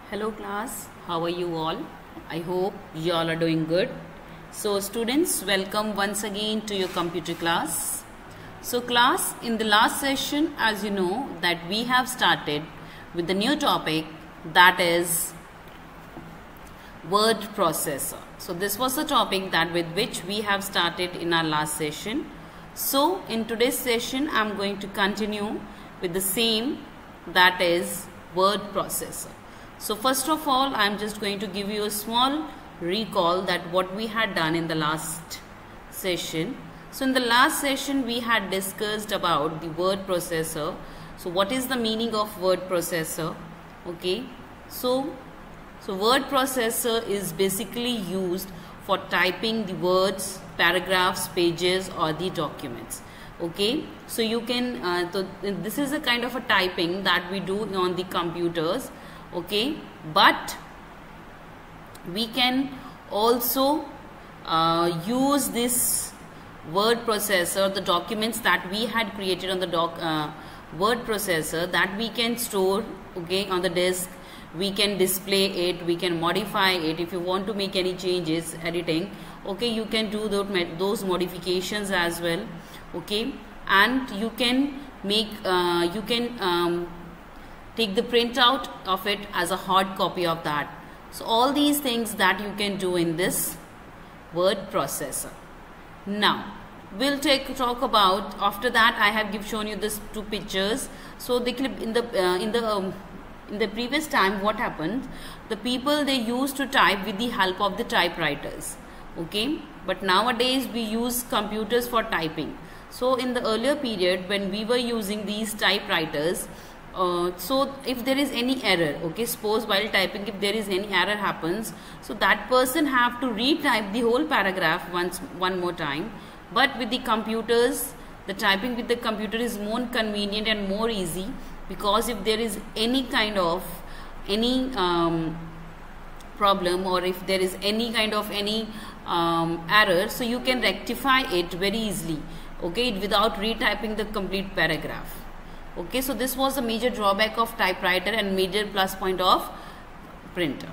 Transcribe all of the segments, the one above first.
Hello class, how are you all? I hope you all are doing good. So students, welcome once again to your computer class. So class, in the last session, as you know, that we have started with the new topic, that is word processor. So this was the topic that with which we have started in our last session. So in today's session, I am going to continue with the same, that is word processor. So first of all, I am just going to give you a small recall that what we had done in the last session. So in the last session, we had discussed about the word processor. So what is the meaning of word processor? Okay, so word processor is basically used for typing the words, paragraphs, pages or the documents. Okay, so you can this is a kind of a typing that we do on the computers. Okay, but we can also use this word processor, the documents that we had created on the word processor, that we can store, okay, on the disk. We can display it, we can modify it. If you want to make any changes, editing, okay, you can do those modifications as well. Okay, and you can make take the printout of it as a hard copy of that. So all these things that you can do in this word processor. Now we'll talk about, after that I have shown you this two pictures. So they in the previous time, what happened, the people, they used to type with the help of the typewriters. Okay, but nowadays we use computers for typing. So in the earlier period, when we were using these typewriters, so if there is any error, okay, suppose while typing, if there is any error happens, so that person have to retype the whole paragraph one more time. But with the computers, the typing with the computer is more convenient and more easy, because if there is any kind of problem, or if there is any kind of error, so you can rectify it very easily, okay, without retyping the complete paragraph. Okay, so this was a major drawback of typewriter and major plus point of printer.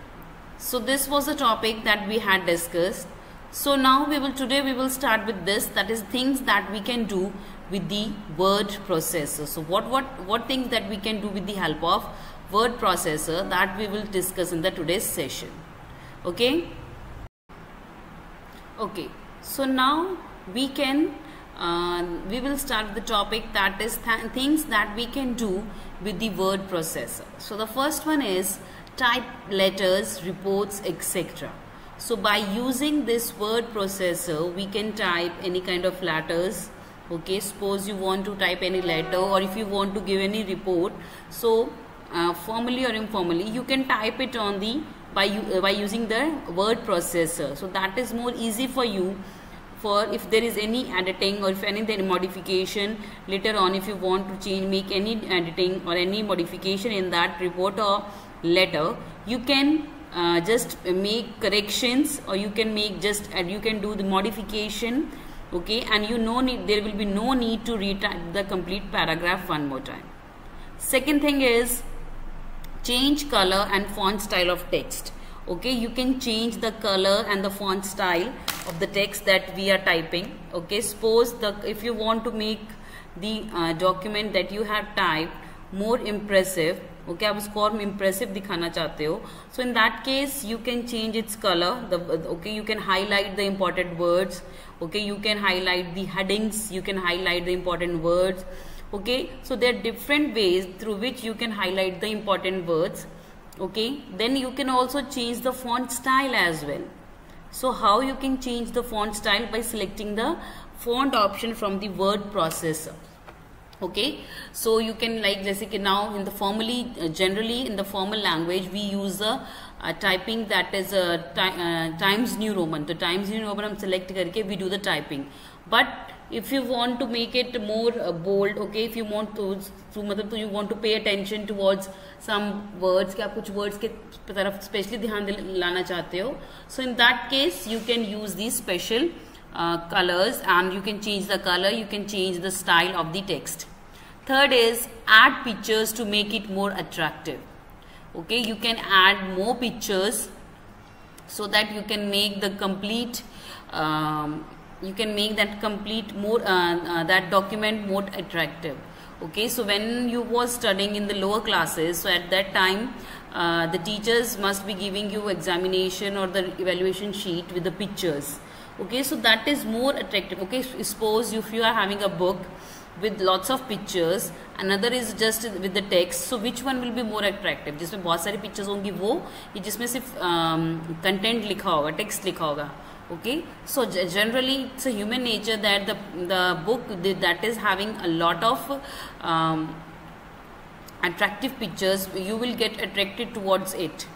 So this was a topic that we had discussed. So now today we will start with this, that is things that we can do with the word processor. So what things that we can do with the help of word processor, that we will discuss in the today's session. Okay. Okay. So now we will start with the topic, that is things that we can do with the word processor. So the first one is type letters, reports, etc. So by using this word processor, we can type any kind of letters. Okay, suppose you want to type any letter, or if you want to give any report, so formally or informally, you can type it on the by using the word processor. So that is more easy for you, for if there is any editing or if any modification later on, if you want to make any editing or any modification in that report or letter, you can just make corrections, or you can make you can do the modification. Okay, and there will be no need to retype the complete paragraph one more time. Second thing is change color and font style of text. Okay, you can change the color and the font style of the text that we are typing. Okay, suppose if you want to make the document that you have typed more impressive, okay, आप उसको और impressive दिखाना चाहते हो, so in that case you can change its color. Okay, you can highlight the important words. Okay, you can highlight the headings, you can highlight the important words. Okay, so there are different ways through which you can highlight the important words. Okay, then you can also change the font style as well. So how you can change the font style? By selecting the font option from the word processor. Okay, so you can, like, जैसे now in the generally in the formal language, we use a typing, that is Times New Roman. The Times New Roman हम select करके we do the typing. But if you want to make it more bold, okay, if you want to मतलब you want to pay attention towards some words, कि आप कुछ words के तरफ specially ध्यान लाना चाहते हो, so in that case you can use these special colors, and you can change the color, you can change the style of the text. Third is add pictures to make it more attractive. Okay, you can add more pictures so that you can make the complete more that document more attractive. Okay, so when you was studying in the lower classes, so at that time the teachers must be giving you examination or the evaluation sheet with the pictures. Okay, so that is more attractive. Okay, suppose if you are having a book with lots of pictures, another is just with the text, so which one will be more attractive? जिसमें बहुत सारी pictures होंगी वो, ये जिसमें सिर्फ content लिखा होगा, text लिखा होगा. Okay, so generally it's a human nature that the book that is having a lot of attractive pictures, you will get attracted towards it.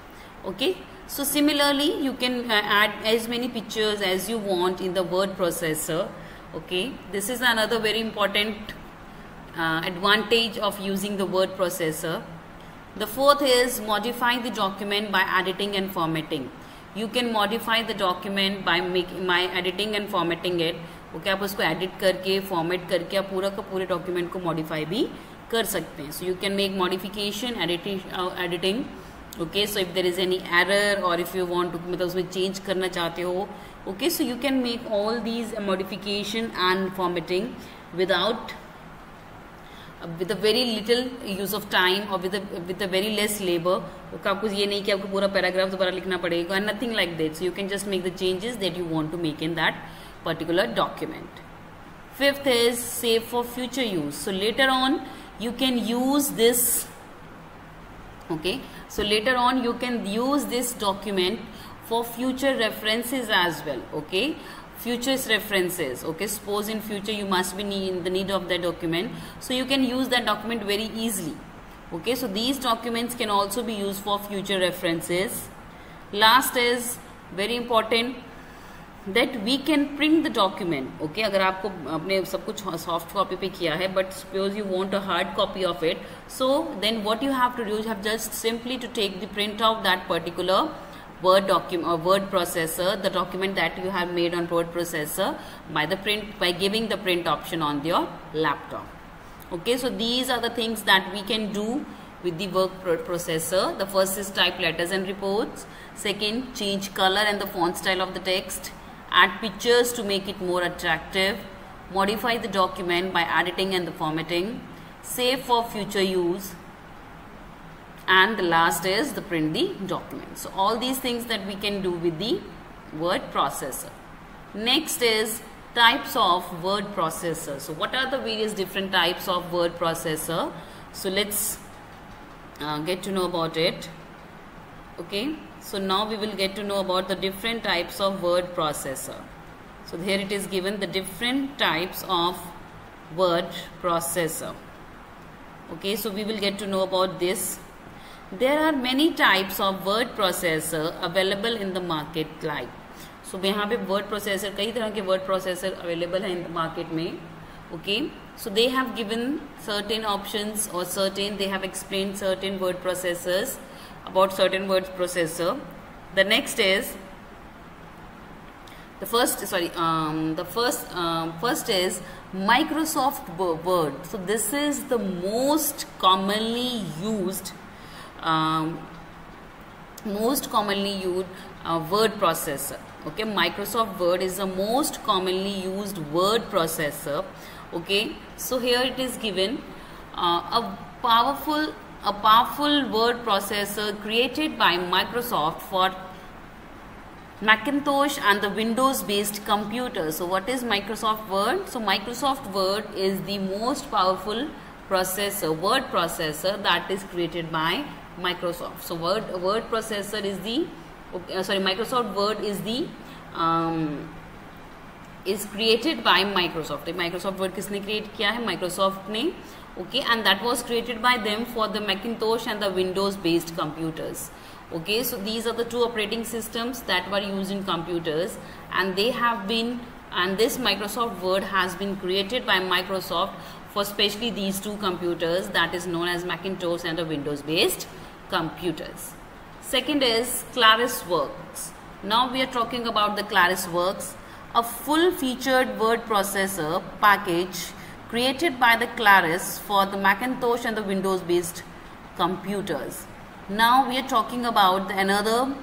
Okay, so similarly you can add as many pictures as you want in the word processor. Okay, this is another very important advantage of using the word processor. The fourth is modify the document by editing and formatting. You can modify the document by editing and formatting it. Okay, आप उसको edit करके format करके आप पूरा का पूरे document को modify भी कर सकते हैं. So you can make modification, editing. Okay, so if there is any error or if you want to मतलब उसमें change करना चाहते हो, okay, so you can make all these modification and formatting with a very little use of time or with a very less labor. Okay, आपको ये नहीं कि आपको पूरा paragraph दोबारा लिखना पड़ेगा, and nothing like that. So you can just make the changes that you want to make in that particular document. Fifth is save for future use. So later on you can use this. Okay, so later on you can use this document for future references as well. Okay, futures references. Okay, suppose in future you must be in the need of that document, so you can use that document very easily. Okay, so these documents can also be used for future references. Last is very important that we can print the document. Okay, अगर आपको अपने सब कुछ soft copy पे किया है, but suppose you want a hard copy of it, so then what you have to do is you have just simply to take the print of that particular Word document or word processor, the document that you have made on word processor by giving the print option on your laptop. Okay, so these are the things that we can do with the word processor. The first is type letters and reports. Second, change color and the font style of the text. Add pictures to make it more attractive. Modify the document by editing and the formatting. Save for future use. And the last is the print the document. So all these things that we can do with the word processor. Next is types of word processor. So what are the various different types of word processor? So let's get to know about it. Okay, so now we will get to know about the different types of word processor. So here it is given the different types of word processor. Okay, so we will get to know about this. There are many types of word processor available in the market like. So यहाँ पे word processor कई तरह के word processor available है in the market में. Okay, so they have given certain options or they have explained certain word processors about certain word processor. The next is first is Microsoft Word. So this is the most commonly used word processor. Okay, Microsoft Word is the most commonly used word processor. Okay, so here it is given a powerful word processor created by Microsoft for Macintosh and the Windows based computers. So what is Microsoft Word? So Microsoft Word is the most powerful word processor that is created by Microsoft. So word processor is the Microsoft Word is created by Microsoft. Microsoft Word किसने create किया है? Microsoft ने. Okay, and that was created by them for the Macintosh and the Windows based computers. Okay, so these are the two operating systems that were used in computers, and this Microsoft Word has been created by Microsoft for especially these two computers, that is known as Macintosh and the Windows based computers. Second is ClarisWorks. Now we are talking about the ClarisWorks, a full featured word processor package created by the Claris for the Macintosh and the Windows based computers. Now we are talking about another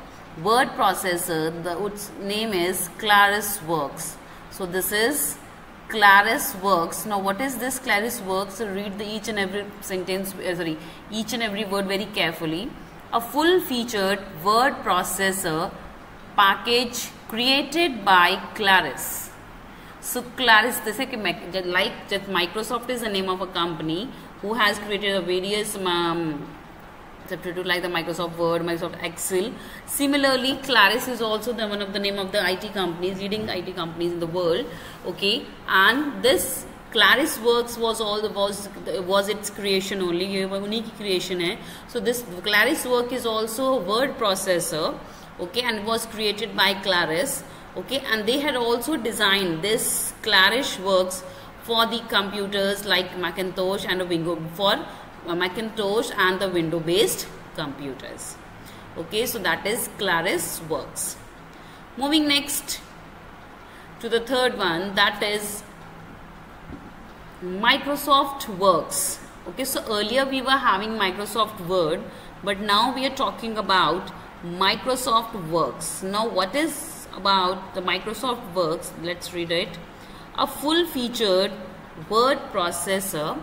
word processor. Its name is ClarisWorks. So this is ClarisWorks. Now what is this ClarisWorks? So read each and every sentence, each and every word very carefully. A full-featured word processor package created by Claris. So Claris, like Microsoft is the name of a company who has created a various like the Microsoft Word, Microsoft Excel. Similarly, Claris is also one of the name of the IT companies, leading IT companies in the world. Okay, and this ClarisWorks was its creation only. ये unique creation है. So this ClarisWorks is also a word processor. Okay, and it was created by Claris. Okay, and they had also designed this ClarisWorks for the computers like Macintosh and Macintosh and the Windows based computers. Okay, so that is ClarisWorks. Moving next to the third one, that is Microsoft Works. Okay, so earlier we were having Microsoft Word, but now we are talking about Microsoft Works. Now what is about the Microsoft Works? Let's read it. A full-featured word processor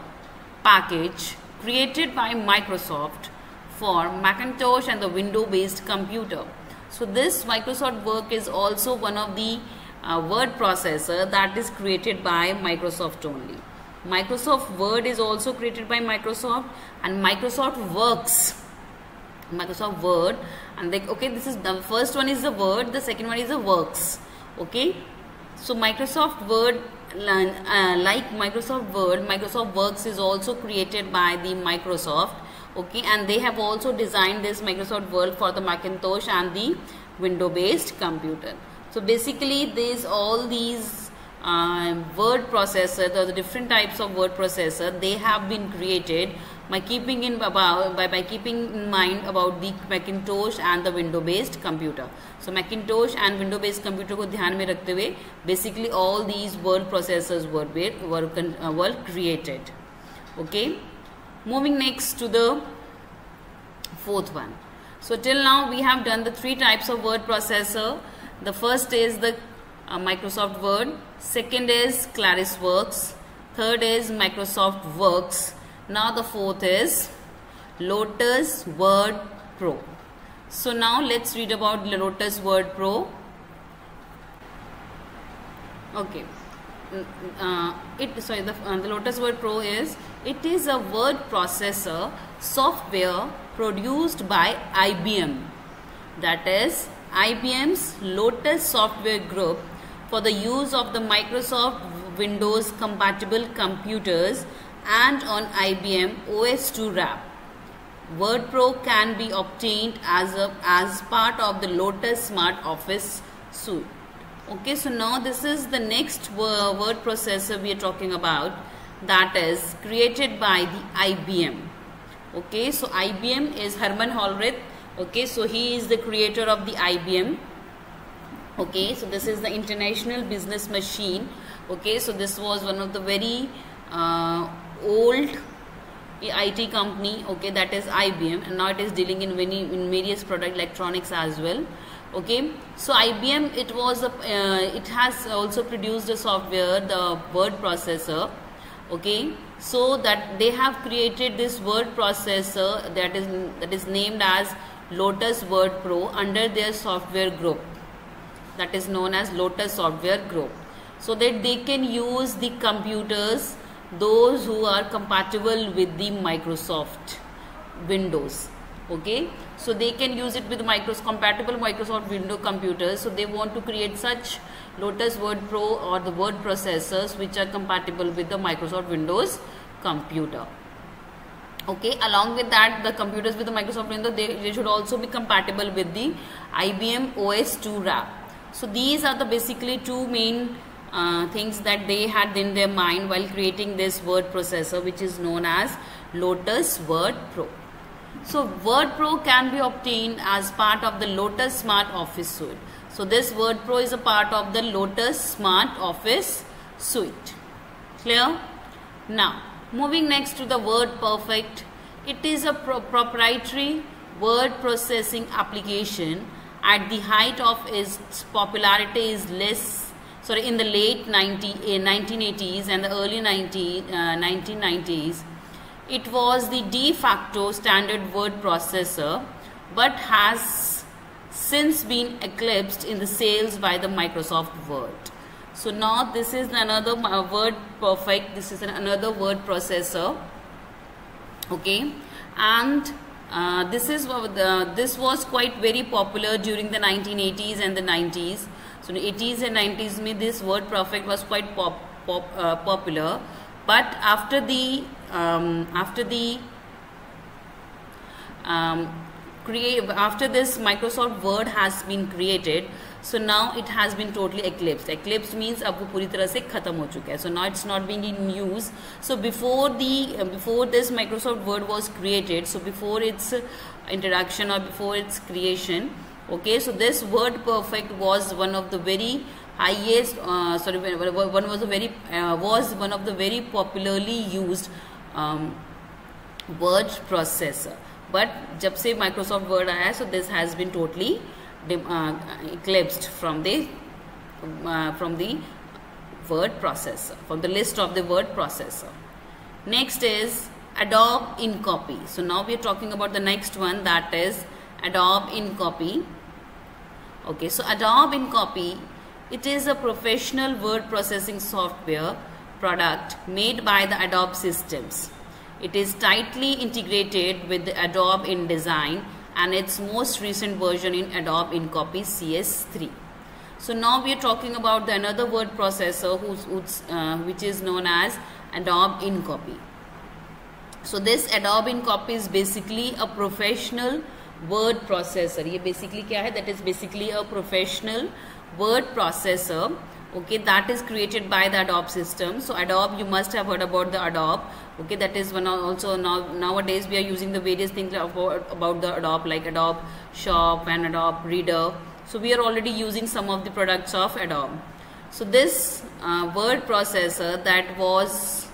package created by Microsoft for Macintosh and the Windows-based computer. So this Microsoft Word is also one of the word processor that is created by Microsoft only. Microsoft Word is also created by Microsoft, and Microsoft Works. Microsoft Word, and okay, this is the first one is the Word, the second one is the Works. Okay, so Microsoft Word, like Microsoft Word, Microsoft Works is also created by the Microsoft. Okay, and they have also designed this Microsoft Word for the Macintosh and the Windows based computer. So basically all these word processor, the different types of word processor, they have been created by keeping in mind about the Macintosh and the Windows based computer. So Macintosh and Windows based computer को ध्यान में रखते हुए basically all these word processors were created. Okay, moving next to the fourth one. So till now we have done the three types of word processor. The first is the Microsoft Word, second is ClarisWorks, third is Microsoft Works. Now the fourth is Lotus Word Pro. So now let's read about Lotus Word Pro. Okay, the Lotus Word Pro is a word processor software produced by IBM. That is IBM's Lotus Software Group for the use of the Microsoft Windows compatible computers and on IBM OS2 wrap. Word Pro can be obtained as part of the Lotus Smart Office suite. Okay, so now this is the next word processor we are talking about, that is created by the IBM. Okay, so IBM is Herman Holrith. Okay, so he is the creator of the IBM. Okay, so this is the International Business Machine. Okay, so this was one of the very old IT company. Okay, that is IBM, and now it is dealing in various product electronics as well. Okay, so IBM, it has also produced a software, the word processor. Okay, so that they have created this word processor that is named as Lotus Word Pro under their software group, that is known as Lotus Software Group, so that they can use the computers, those who are compatible with the Microsoft Windows. Okay, so they can use it with compatible Microsoft Windows computers. So they want to create such Lotus Word Pro or the word processors which are compatible with the Microsoft Windows computer. Okay, along with that, the computers with the Microsoft Windows, they should also be compatible with the IBM OS2 wrap. So these are the basically two main things that they had in their mind while creating this word processor, which is known as Lotus Word Pro. So Word Pro can be obtained as part of the Lotus Smart Office suite. So this Word Pro is a part of the Lotus Smart Office suite. Clear? Now moving next to the WordPerfect. It is a proprietary word processing application at the height of its popularity is in the late 1980s and the early 1990s. It was the de facto standard word processor, but has since been eclipsed in the sales by the Microsoft Word. So now this is another Word Perfect. This is another word processor. Okay, and this was quite very popular during the 1980s and the 90s. So in the 80s and 90s, this Word Perfect was quite popular. But after this Microsoft Word has been created, so now it has been totally eclipsed. Eclipsed means अब वो पूरी तरह से खत्म हो चुका है. So now it's not being in use. So before this Microsoft Word was created, so before its introduction or before its creation, okay, so this Word Perfect was one of the very highest was one of the very popularly used word processor. But जब से Microsoft Word आया, so this has been totally eclipsed from the word processor, from the list of the word processor. Next is Adobe InCopy. So now we are talking about the next one, that is Adobe InCopy. Okay, so Adobe InCopy, it is a professional word processing software product made by the Adobe systems. It is tightly integrated with the Adobe InDesign and its most recent version in Adobe InCopy CS3. So now we are talking about another word processor which is known as Adobe InCopy. So this Adobe InCopy is basically a professional word processor. ये basically क्या है? That is basically a professional word processor, okay, that is created by the Adobe system. So Adobe, you must have heard about the Adobe, okay, that is one. Also nowadays we are using the various things about the Adobe, like Adobe Shop and Adobe Reader. So we are already using some of the products of Adobe. So this word processor that was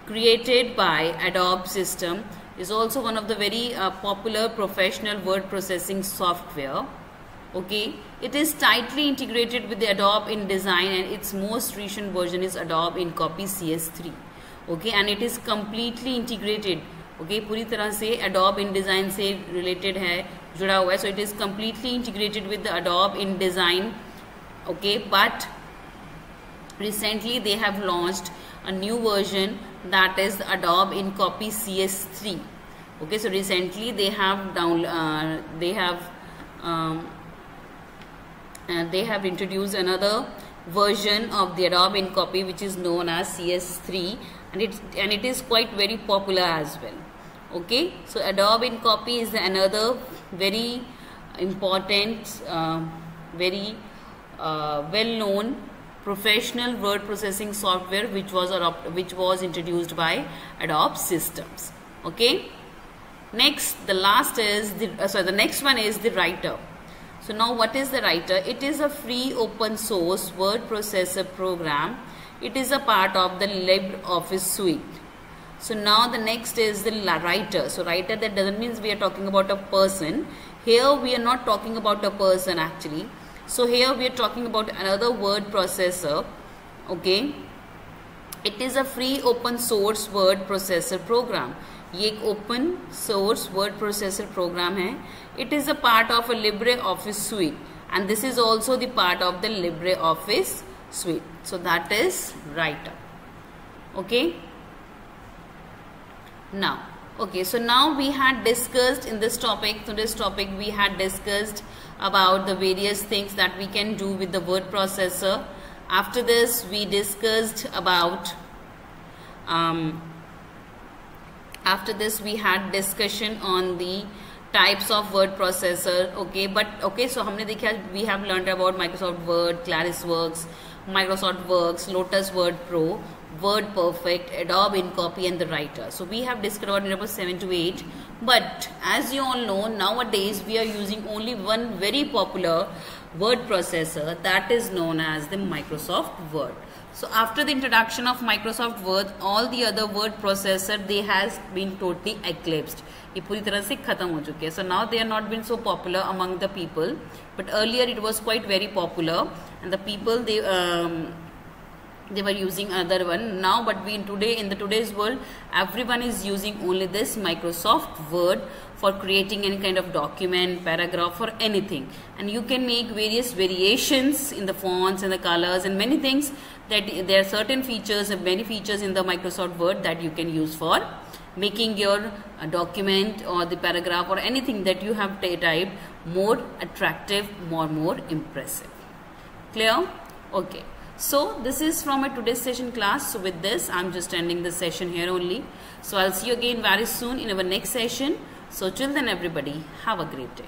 created by Adobe system is also one of the very popular professional word processing software. Okay, it is tightly integrated with the Adobe InDesign and its most recent version is Adobe InCopy CS3. Okay, and it is completely integrated. Okay, पूरी तरह से Adobe InDesign से related है, जुड़ा हुआ है. So it is completely integrated with the Adobe InDesign. Okay, but recently they have launched a new version, that is the Adobe InCopy CS3. Okay, so recently they have they have introduced another version of the Adobe InCopy which is known as CS3, and it is quite very popular as well. Okay, so Adobe InCopy is another very important, very well-known professional word processing software which was introduced by Adobe systems. Okay, next the next one is the Writer. So now what is the Writer? It is a free open source word processor program. It is a part of the LibreOffice suite. So now the next is the Writer. So Writer, that doesn't mean we are talking about a person. Here we are not talking about a person actually. So here we are talking about another word processor. Okay, it is a free open source word processor program. ये एक open source word processor program है. It is a part of a LibreOffice suite and this is also the part of the LibreOffice suite. So that is Writer. Okay. Now, okay, so now we had discussed in this topic, we had discussed about the various things that we can do with the word processor. After this we discussed about after this we had discussion on the types of word processor. Okay, but okay, so हमने देखा, we have learned about Microsoft Word, ClarisWorks, Microsoft Works, Lotus Word Pro, Word Perfect, Adobe InCopy and the Writer. So we have discussed about number 7 to 8. But as you all know, nowadays we are using only one very popular word processor, that is known as the Microsoft Word. So after the introduction of Microsoft Word, all the other word processor, they has been totally eclipsed. ये पूरी तरह से खत्म हो चुके हैं. So now they are not been so popular among the people, but earlier it was quite very popular, and the people they were using another one now. But in today's world, everyone is using only this Microsoft Word for creating any kind of document, paragraph, or anything. And you can make various variations in the fonts and the colors and many things. That there are certain features and many features in the Microsoft Word that you can use for making your document or the paragraph or anything that you have typed more attractive, more impressive. Clear? Okay. So this is from my today's session class. So with this, I'm just ending the session here only. So I'll see you again very soon in our next session. So till then, everybody, have a great day.